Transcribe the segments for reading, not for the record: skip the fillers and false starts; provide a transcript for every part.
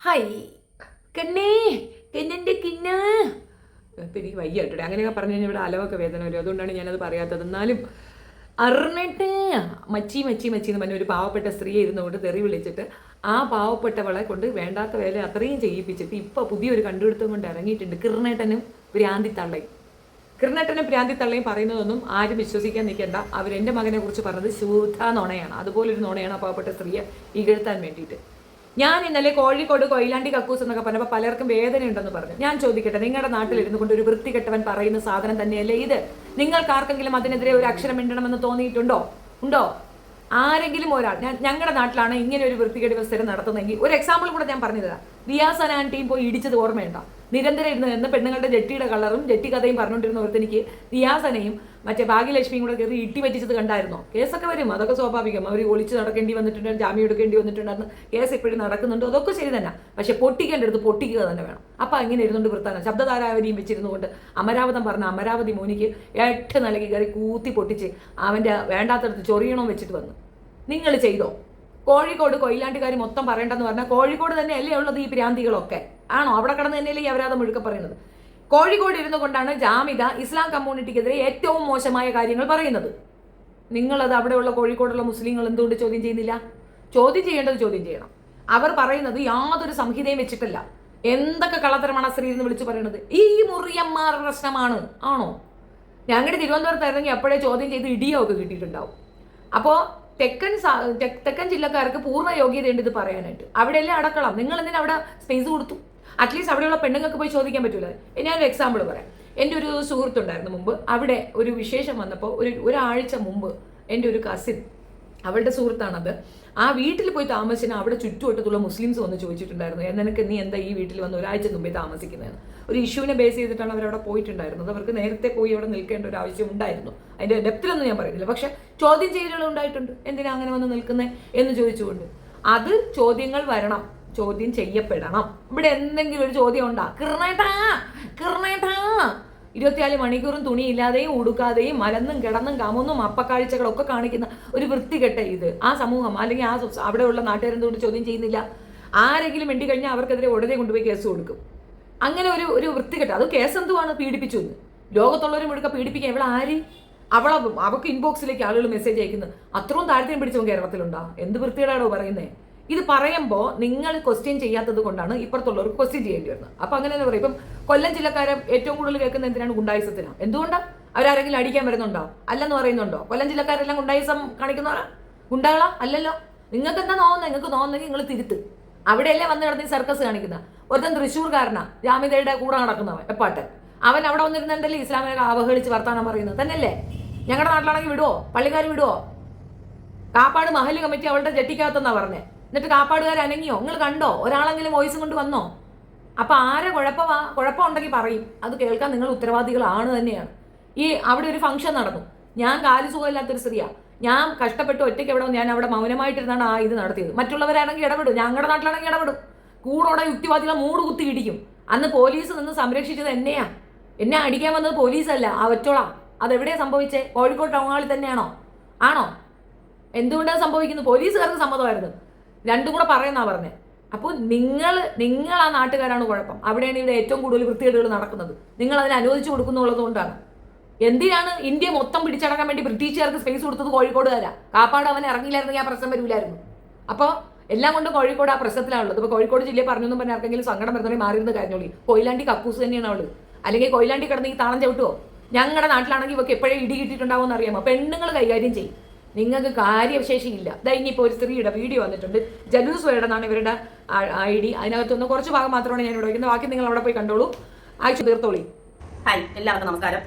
High കണ്ണേ കെന്നെ കിന്ന ഇപ്പം എനിക്ക് വയ്യ കേട്ടോ. അങ്ങനെയൊക്കെ പറഞ്ഞു കഴിഞ്ഞാൽ ഇവിടെ അലവൊക്കെ വേദന വരും. അതുകൊണ്ടാണ് ഞാനത് പറയാത്തത്. എന്നാലും അറിഞ്ഞിട്ട് മച്ചി മച്ചി മച്ചി എന്ന് പറഞ്ഞ ഒരു പാവപ്പെട്ട സ്ത്രീ ഇരുന്നുകൊണ്ട് തെറി വിളിച്ചിട്ട് ആ പാവപ്പെട്ടവളെ കൊണ്ട് വേണ്ടാത്ത വേല അത്രയും ചെയ്യിപ്പിച്ചിട്ട് ഇപ്പം പുതിയൊരു കണ്ടുപിടുത്തം കൊണ്ട് ഇറങ്ങിയിട്ടുണ്ട്. കിർണേട്ടനും ഭ്രാന്തിത്തള്ളയും. കിർണേട്ടനും ഭ്രാന്തിത്തള്ളയും പറയുന്നതൊന്നും ആരും വിശ്വസിക്കാൻ നിൽക്കേണ്ട. അവരെൻ്റെ മകനെ കുറിച്ച് പറഞ്ഞത് ശുദ്ധ നുണയാണ്. അതുപോലൊരു നുണയാണ് ആ പാവപ്പെട്ട സ്ത്രീയെ ഇകഴ്ത്താൻ വേണ്ടിയിട്ട്. ഞാൻ ഇന്നലെ കോഴിക്കോട് കൊയിലാണ്ടി കക്കൂസ് എന്നൊക്കെ പറഞ്ഞപ്പോൾ പലർക്കും വേദനയുണ്ടെന്ന് പറഞ്ഞു. ഞാൻ ചോദിക്കട്ടെ, നിങ്ങളുടെ നാട്ടിലിരുന്നു കൊണ്ട് ഒരു വൃത്തികെട്ടവൻ പറയുന്ന സാധനം തന്നെയല്ലേ ഇത്? നിങ്ങൾക്ക് ആർക്കെങ്കിലും അതിനെതിരെ ഒരു അക്ഷരം മിണ്ടണമെന്ന് തോന്നിയിട്ടുണ്ടോ? ഉണ്ടോ? ആരെങ്കിലും ഒരാൾ ഞങ്ങളുടെ നാട്ടിലാണ് ഇങ്ങനെ ഒരു വൃത്തികേട് വ്യവസ്ഥ നടത്തുന്നതെങ്കിൽ ഒരു എക്സാമ്പിൾ കൂടെ ഞാൻ പറഞ്ഞു തരാം. റിയാസ് ആൻറ്റിയും പോയി ഇടിച്ചത് ഓർമ്മയുണ്ടോ? നിരന്തരം ഇരുന്ന് പെണ്ണുങ്ങളുടെ ജെട്ടിയുടെ കളറും ജെട്ടി കഥയും പറഞ്ഞുകൊണ്ടിരുന്ന ഒരുത്തനിക്ക് റിയാസനെയും മറ്റേ ഭാഗ്യലക്ഷ്മിയും കൂടെ കയറി ഇട്ടി പറ്റിച്ചത് കണ്ടായിരുന്നോ? കേസൊക്കെ വരും, അതൊക്കെ സ്വാഭാവികം. അവർ ഒളിച്ച് നടക്കേണ്ടി വന്നിട്ടുണ്ട്, ജാമ്യം എടുക്കേണ്ടി വന്നിട്ടുണ്ടെന്ന് കേസ് ഇപ്പോഴും നടക്കുന്നുണ്ട്. അതൊക്കെ ശരി തന്നെ. പക്ഷെ പൊട്ടിക്കേണ്ടടുത്ത് പൊട്ടിക്കുക തന്നെ വേണം. അപ്പം അങ്ങനെ ഇരുന്നുകൊണ്ട് വൃത്താനം ശബ്ദധാരാവലിയും വെച്ചിരുന്നുകൊണ്ട് അമരാവതം പറഞ്ഞ അമരാവതി മോനിക്ക് 8 നിലയ്ക്ക് കയറി കൂത്തി പൊട്ടിച്ച് അവൻ്റെ വേണ്ടാത്തടത്ത് ചൊറിയണോ വെച്ചിട്ട് വന്നു. നിങ്ങൾ ചെയ്തോ? കോഴിക്കോട് കൊയിലാണ്ടുകാർ മൊത്തം പറയേണ്ടെന്ന് പറഞ്ഞാൽ കോഴിക്കോട് തന്നെയല്ലേ ഉള്ളത് ഈ പ്രാന്തികളൊക്കെ? ആണോ? അവിടെ കിടന്ന് തന്നെയല്ലേ ഈ അപരാധം മുഴുക്ക പറയുന്നത്? കോഴിക്കോട് ഇരുന്നു കൊണ്ടാണ് ജാമിദ ഇസ്ലാം കമ്മ്യൂണിറ്റിക്കെതിരെ ഏറ്റവും മോശമായ കാര്യങ്ങൾ പറയുന്നത്. നിങ്ങളത് അവിടെയുള്ള കോഴിക്കോടുള്ള മുസ്ലിങ്ങൾ എന്തുകൊണ്ട് ചോദ്യം ചെയ്യുന്നില്ല? ചോദ്യം ചെയ്യേണ്ടത് ചോദ്യം ചെയ്യണം. അവർ പറയുന്നത് യാതൊരു സംഹിതയും വെച്ചിട്ടല്ല. എന്തൊക്കെ കള്ളത്തരമാണ് സ്ത്രീ എന്ന് വിളിച്ചു പറയുന്നത്? ഈ മുറിയന്മാർ പ്രശ്നമാണ്. ആണോ? ഞങ്ങളുടെ തിരുവനന്തപുരത്ത് ഇറങ്ങി അപ്പോഴേ ചോദ്യം ചെയ്ത് ഇടിയൊക്കെ കിട്ടിയിട്ടുണ്ടാവും. അപ്പോൾ തെക്കൻ ജില്ലക്കാർക്ക് പൂർണ്ണ യോഗ്യതയുണ്ട് ഇത് പറയാനായിട്ട്. അവിടെയല്ലേ അടക്കളം. നിങ്ങൾ എന്തിനാ അവിടെ സ്പേസ് കൊടുത്തു? അറ്റ്ലീസ്റ്റ് അവിടെയുള്ള പെണ്ണുങ്ങൾക്ക് പോയി ചോദിക്കാൻ പറ്റൂല. ഞാനൊരു എക്സാമ്പിൾ പറയാം. എൻ്റെ ഒരു സുഹൃത്തുണ്ടായിരുന്നു മുമ്പ്. അവിടെ ഒരു വിശേഷം വന്നപ്പോൾ ഒരാഴ്ച മുമ്പ് എൻ്റെ ഒരു കസിൻ, അവളുടെ സുഹൃത്താണത്, ആ വീട്ടിൽ പോയി താമസിച്ചാൽ അവിടെ ചുറ്റുവട്ടത്തുള്ള മുസ്ലിംസ് വന്ന് ചോദിച്ചിട്ടുണ്ടായിരുന്നു, നിനക്ക് നീ എന്താ ഈ വീട്ടിൽ വന്ന് ഒരാഴ്ച മുമ്പേ താമസിക്കുന്നതെന്ന്. ഒരു ഇഷ്യൂവിനെ ബേസ് ചെയ്തിട്ടാണ് അവരവിടെ പോയിട്ടുണ്ടായിരുന്നത്. അവർക്ക് നേരത്തെ പോയി അവിടെ നിൽക്കേണ്ട ഒരു ആവശ്യം ഉണ്ടായിരുന്നു. അതിൻ്റെ ഡെപ്തിലൊന്നും ഞാൻ പറയുന്നില്ല. പക്ഷെ ചോദ്യം ചെയ്യലുകൾ ഉണ്ടായിട്ടുണ്ട്. എന്തിനാ അങ്ങനെ വന്ന് നിൽക്കുന്നത് എന്ന് ചോദിച്ചുകൊണ്ട്. അത് ചോദ്യങ്ങൾ വരണം, ചോദ്യം ചെയ്യപ്പെടണം. ഇവിടെ എന്തെങ്കിലും ഒരു ചോദ്യം ഉണ്ടാ? കിർണേട്ടാ 24 മണിക്കൂറും തുണിയില്ലാതെയും ഉടുക്കാതെയും മലന്നും കിടന്നും കമന്നും അപ്പക്കാഴ്ചകളൊക്കെ കാണിക്കുന്ന ഒരു വൃത്തികെട്ട ഇത് ആ സമൂഹം അല്ലെങ്കിൽ അവിടെയുള്ള നാട്ടുകാരെന്തുകൊണ്ട് ചോദ്യം ചെയ്യുന്നില്ല? ആരെങ്കിലും വേണ്ടി കഴിഞ്ഞാൽ അവർക്കെതിരെ ഉടനെ കൊണ്ടുപോയി കേസ് കൊടുക്കും. അങ്ങനെ ഒരു വൃത്തികെട്ട അത് കേസ് എന്തുവാണ്? പീഡിപ്പിച്ചു എന്ന്. ലോകത്തുള്ളവരും മുഴുക്ക പീഡിപ്പിക്കാൻ ഇവിടെ ആര്? അവർക്ക് ഇൻബോക്സിലേക്ക് ആളുകൾ മെസ്സേജ് അയക്കുന്നത്. അത്രയും താല്പര്യം പിടിച്ചവൻ കേരളത്തിലുണ്ടാ? എന്ത് വൃത്തികേടാണോ പറയുന്നത്? ഇത് പറയുമ്പോൾ നിങ്ങൾ ക്വസ്റ്റ്യൻ ചെയ്യാത്തത് കൊണ്ടാണ് ഇപ്പുറത്തുള്ളവർക്ക് ക്വസ്റ്റ്യൻ ചെയ്യേണ്ടി വരുന്നത്. അപ്പം അങ്ങനെ തന്നെ പറയും. ഇപ്പം കൊല്ലം ജില്ലക്കാരെ ഏറ്റവും കൂടുതൽ കേൾക്കുന്ന എന്തിനാണ്? ഗുണ്ടായുസത്തിനാണ്. എന്തുകൊണ്ടാണ്? അവരാരെങ്കിലും അടിക്കാൻ വരുന്നുണ്ടോ? അല്ലെന്ന് പറയുന്നുണ്ടോ? കൊല്ലം ജില്ലക്കാരെല്ലാം ഗുണ്ടായുസം കാണിക്കുന്നവരാ? ഗുണ്ടകളാ? അല്ലല്ലോ. നിങ്ങൾക്ക് എന്താ തോന്നുന്നത്? നിങ്ങൾക്ക് തോന്നുന്നെങ്കിൽ നിങ്ങൾ തിരുത്ത്. അവിടെയല്ലേ വന്ന് കിടന്ന് സർക്കസ് കാണിക്കുന്ന ഒരുത്തൻ തൃശ്ശൂർക്കാരനാ, ജാമിദയുടെ കൂടെ നടക്കുന്നവൻ എപ്പാട്ട്. അവൻ അവിടെ വന്നിരുന്നല്ലേ ഇസ്ലാമിനെ അവഹേളിച്ച് വർത്താനം പറയുന്നത് തന്നെയല്ലേ? ഞങ്ങളുടെ നാട്ടിലാണെങ്കിൽ വിടുവോ? പള്ളിക്കാർ വിടുവോ? കാപ്പാട് മഹല് കമ്മിറ്റി അവളുടെ ജെട്ടിക്കകത്തെന്നാ പറഞ്ഞേ. എന്നിട്ട് കാപ്പാടുകാർ അനങ്ങിയോ? നിങ്ങൾ കണ്ടോ? ഒരാളെങ്കിലും വോയിസും കൊണ്ട് വന്നോ? അപ്പൊ ആരെ കുഴപ്പമുണ്ടെങ്കിൽ പറയും. അത് കേൾക്കാൻ നിങ്ങൾ ഉത്തരവാദികളാണ് തന്നെയാണ്. അവിടെ ഒരു ഫംഗ്ഷൻ നടന്നു. ഞാൻ കാല് സുഖമില്ലാത്തൊരു സ്ത്രീയാ. ഞാൻ കഷ്ടപ്പെട്ട് ഒറ്റയ്ക്ക് എവിടെ ഞാൻ അവിടെ മൗനമായിട്ടിരുന്നാണ് ഇത് നടത്തിയത്. മറ്റുള്ളവരാണെങ്കിൽ ഇടപെടും. ഞങ്ങളുടെ നാട്ടിലാണെങ്കിൽ ഇടപെടും. കൂടോടെ യുക്തിവാദികളെ മൂട് കുത്തി ഇടിക്കും. അന്ന് പോലീസ് നിന്ന് സംരക്ഷിച്ചത് എന്നെയാ. എന്നെ അടിക്കാൻ വന്നത് പോലീസല്ല, ആ ഒറ്റോളാ. അതെവിടെയാ സംഭവിച്ചേ? കോഴിക്കോട് ടൗൺ ഹാളിൽ തന്നെയാണോ? ആണോ? എന്തുകൊണ്ടാണ് സംഭവിക്കുന്നത്? പോലീസുകാർക്ക് സമ്മതമായിരുന്നു. രണ്ടും കൂടെ പറയുന്നാ പറഞ്ഞത്. അപ്പോൾ നിങ്ങൾ ആ നാട്ടുകാരാണ് കുഴപ്പം. അവിടെയാണ് ഇവിടെ ഏറ്റവും കൂടുതൽ വൃത്തികേടുകൾ നടക്കുന്നത്. നിങ്ങൾ അതിനെ അനുവദിച്ചു കൊടുക്കുന്നുള്ളത് കൊണ്ടാണ്. എന്തിനാണ് ഇന്ത്യ മൊത്തം പിടിച്ചടക്കാൻ വേണ്ടി ബ്രിട്ടീഷുകാർക്ക് സ്പേസ് കൊടുത്തത്? കോഴിക്കോടുകാരാ. കാപ്പാട് അവൻ ഇറങ്ങിയില്ലായിരുന്നെങ്കിൽ ആ പ്രശ്നം വരില്ലായിരുന്നു. അപ്പോൾ എല്ലാം കൊണ്ടും കോഴിക്കോട് ആ പ്രശ്നത്തിലാണുള്ളത്. ഇപ്പോൾ കോഴിക്കോട് ജില്ലയെ പറഞ്ഞൊന്നും പറഞ്ഞാൽ ആർക്കെങ്കിലും സങ്കടം വരുന്നവരെ മാറിയിരുന്ന കാര്യമുള്ളൂ. കൊയിലാണ്ടി കക്കൂസ് തന്നെയാണ് അവള്. അല്ലെങ്കിൽ കൊയിലാണ്ടി കിടന്ന് ഈ താളം ചവിട്ടുവോ? ഞങ്ങളുടെ നാട്ടിലാണെങ്കിൽ ഇവർക്ക് എപ്പോഴും ഇടി കിട്ടിയിട്ടുണ്ടാവുമെന്ന് അറിയാമോ? പെണ്ണുങ്ങൾ കൈകാര്യം ചെയ്യും. നിങ്ങൾക്ക് കാര്യവിശേഷിയില്ല. ഇനിയിപ്പോൾ ഒരു സ്ത്രീയുടെ വീഡിയോ വന്നിട്ടുണ്ട്. ജലൂസ് വേണമെന്നാണ് ഇവരുടെ ID. അതിനകത്തുനിന്ന് കുറച്ച് ഭാഗം മാത്രമാണ് ഞാൻ ഇവിടെ വയ്ക്കുന്നത്. ബാക്കി നിങ്ങൾ അവിടെ പോയി കണ്ടോളൂ. ആഴ്ച തീർത്തോളി. ഹായ്, എല്ലാവർക്കും നമസ്കാരം.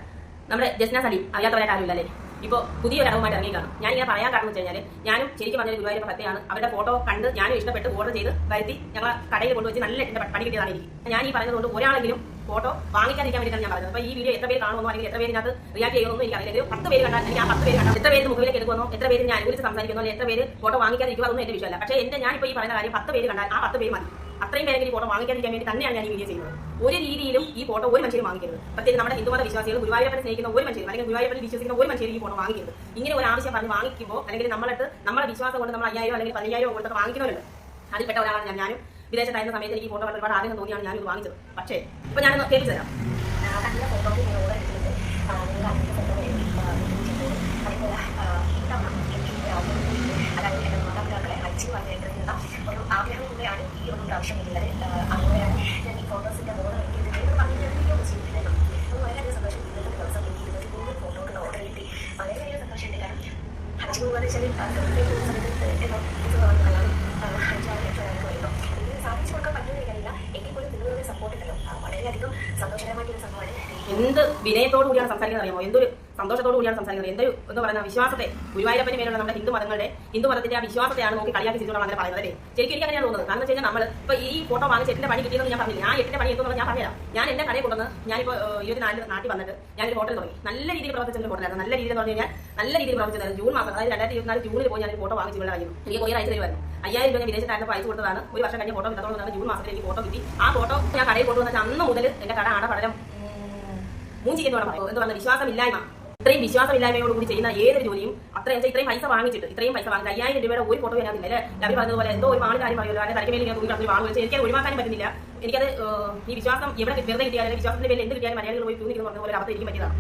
നമ്മുടെ ജസ്ന സലീം അറിയാത്തവരായിട്ട് ആരുമില്ലല്ലേ? ഇപ്പോൾ പുതിയൊരു അറിവുമായിട്ട് ഇറങ്ങിക്കാണ്. ഞാൻ ഇങ്ങനെ പറയാൻ കാരണം വെച്ച് കഴിഞ്ഞാൽ ഞാനും ശരിക്കും പറഞ്ഞൊരു ഗുരുവായൂർ ഭക്തയാണ്. അവരുടെ ഫോട്ടോ കണ്ട് ഞാനും ഇഷ്ടപ്പെട്ട് ഓർഡർ ചെയ്ത് വരുത്തി ഞങ്ങൾ കടയിൽ കൊണ്ടുവച്ച് നല്ല പണി കിട്ടിയതാണ് എനിക്ക്. ഞാൻ ഈ പറയുന്നതുകൊണ്ട് ഒരാളെങ്കിലും ഫോട്ടോ വാങ്ങിക്കാതിരിക്കാൻ വേണ്ടിയിട്ടാണ് ഞാൻ പറയുന്നത്. അപ്പോൾ ഈ വീഡിയോ എത്ര പേര് കാണുമെന്നോ അല്ലെങ്കിൽ എത്ര പേര് ഇതിനകത്ത് റിയാക്ട് ചെയ്യുമെന്നോ എനിക്ക് അറിയില്ല. 10 പേര് കണ്ടാൽ എനിക്ക് ആ 10 പേര് കണ്ടാൽ എത്ര പേര് മുഖവിലേക്ക് എടുക്കുമെന്നോ എത്ര പേര് ഞാൻ അനുകൂലിച്ച് സംസാരിക്കുന്നോ എത്ര പേര് ഫോട്ടോ വാങ്ങിക്കാതിരിക്കുമെന്നൊന്നും എന്റെ വിഷയമല്ല. പക്ഷേ ഞാനിപ്പോൾ ഈ പറയുന്ന കാര്യം 10 പേര് കണ്ടാൽ ആ 10 പേര് മതി. അത്രയും പേരെങ്കിലും ഈ ഫോട്ടോ വാങ്ങിക്കാതിരിക്കാൻ വേണ്ടി തന്നെയാണ് ഞാൻ ഈ വീഡിയോ ചെയ്യുന്നത്. ഒരു രീതിയിലും ഈ ഫോട്ടോ ഒരു മനുഷ്യരും വാങ്ങിക്കരുത്. പ്രത്യേകിച്ച് നമ്മുടെ ഹിന്ദുമത വിശ്വാസികൾ, ഗുരുവായൂരപ്പനെ സ്നേഹിക്കുന്ന ഒരു മനുഷ്യരും അല്ലെങ്കിൽ ഗുരുവായൂരപ്പനെ വിശ്വസിക്കുന്ന ഒരു മനുഷ്യരും ഈ ഫോട്ടോ വാങ്ങിക്കരുത്. ഇങ്ങനെ ഒരു ആവശ്യം പറഞ്ഞ് വാങ്ങിക്കുമ്പോൾ അല്ലെങ്കിൽ നമ്മളെ വിശ്വാസം കൊണ്ട് നമ്മൾ 5000 അല്ലെങ്കിൽ 15000 കൊടുത്തൊക്കെ വാങ്ങിക്കുന്നവരുണ്ട്. അതിൽപ്പെട്ട ഒരാളാണ് ഞാനും. വിദേശത്തായിരുന്ന സമയത്ത് എനിക്ക് ഈ ഫോട്ടോ കണ്ട് ഒരുപാട് ആഗ്രഹം തോന്നിയാണ് ഞാനിത് വാങ്ങിച്ചത്. പക്ഷേ ഇപ്പൊ ഞാനൊന്ന് കേൾപ്പിച്ചു തരാം. ഒരു ആഗ്രഹം കൂടെയാണ് ഈ ഒരു പ്രാവശ്യമുള്ളത്. അങ്ങനെയാണ് ഞാൻ ഈ ഫോട്ടോസിന്റെ മോഡൽ ചെയ്തിട്ടുണ്ടായിരുന്നു. വളരെയധികം സന്തോഷം. ഇന്നത്തെ ദിവസം എനിക്ക് 23 ഫോട്ടോകൾ ഓർഡർ കിട്ടി. വളരെയധികം സന്തോഷമുണ്ട്. കാരണം ഹജ്ജ് പോകാന്ന് വെച്ചാൽ സാധിച്ചു കൊടുക്കാൻ പറ്റുന്ന കാര്യമില്ല. എങ്കിൽ പോലും നിങ്ങളുടെ സപ്പോർട്ട് ഉണ്ടല്ലോ, വളരെയധികം സന്തോഷകരമായിട്ടൊരു സംഭവമാണ്. എന്ത് വിനയത്തോടു കൂടിയാണ് സംസാരിക്കുന്നത് അറിയാമോ? എന്തൊരു സന്തോഷത്തോടു കൂടിയാണ് സംസാരിക്കുന്നത്. എന്തൊരു എന്ന് പറയുന്ന വിശ്വാസത്തെ, ഗുരുവായൂരപ്പന് മേലുള്ള നമ്മുടെ ഹിന്ദു മതത്തിന്റെ ആ വിശ്വാസത്തെയാണ് നോക്കി കളിയാക്കി ചിരിച്ചോളാം അങ്ങനെ പറയുന്നത് അല്ലേ? ശരിക്കും എനിക്ക് അങ്ങനെയാണ് തോന്നുന്നത്. കാരണം വെച്ച് കഴിഞ്ഞാൽ നമ്മൾ ഇപ്പൊ ഈ ഫോട്ടോ വാങ്ങിച്ച് 8ന്റെ പണി കിട്ടിയെന്ന് ഞാൻ പറഞ്ഞില്ല. ഞാൻ 8ന്റെ പണി എത്തുന്നത് ഞാൻ പറഞ്ഞുതരാം. ഞാൻ എന്റെ കടയിൽ കൊണ്ടുവന്ന് ഞാനിപ്പോൾ 24 നാട്ടിൽ വന്നിട്ട് ഞാനൊരു ഹോട്ടൽ തുടങ്ങി. നല്ല രീതിയിൽ പ്രവർത്തിച്ച ഹോട്ടലായിരുന്നു. നല്ല രീതിയിൽ പറഞ്ഞു കഴിഞ്ഞാൽ നല്ല രീതിയിൽ പ്രവർത്തിച്ചത് ജൂൺ മാസം, അതായത് 2024 ജൂണിൽ പോയി ഞാൻ ഫോട്ടോ വാങ്ങിച്ച് ഇവിടെ കഴിയുന്നു. എനിക്ക് കൊറിയർ അയച്ചു തരുമായിരുന്നു. 5000 രൂപ വിദേശത്തായിരുന്നു അയച്ചു കൊടുത്തതാണ്. ഒരു വർഷം കഴിഞ്ഞ ഫോട്ടോ കിട്ടത്തോളം ജൂൺ മാസത്തിൽ എനിക്ക് ഫോട്ടോ കിട്ടി. ആ ഫോട്ടോ ഞാൻ കടയിൽ കൊണ്ടുവന്നിട്ട് അന്ന് മുതൽ എന്റെ കട പടലം മൂഞ്ചി എന്ന് പറയുന്നത് എന്ന് പറഞ്ഞ വിശ്വാസമില്ലായ്മ. ഇത്രയും വിശ്വാസമില്ലായ്മയോട് കൂടി ചെയ്യുന്ന ഏതൊരു ജോലിയും ഇത്രയും പൈസ വാങ്ങിച്ചിട്ട് 5000 രൂപയുടെ ഒരു ഫോട്ടോ ഞാനില്ല അല്ലേ? അവർ പറഞ്ഞതുപോലെ എന്തോ ഒരു വാൾ കാര്യം പറയുമല്ലോ, അതിന്റെ തലയ്ക്ക് മേലെ ഞാൻ തൂക്കി വാൾ വെച്ച് എനിക്കത് ഒഴിവാക്കാനും പറ്റുന്നില്ല. എനിക്കത് ഈ വിശ്വാസം എവിടെ വെറുതെ കിട്ടിയാലും വിശ്വാസത്തിന്റെ പേരിൽ എന്ത് കിട്ടിയാലും മലയാളികൾ പോയി തൂങ്ങിക്കുന്നു പറഞ്ഞ പോലെ അവസ്ഥ എനിക്ക് പറ്റിയതാണ്.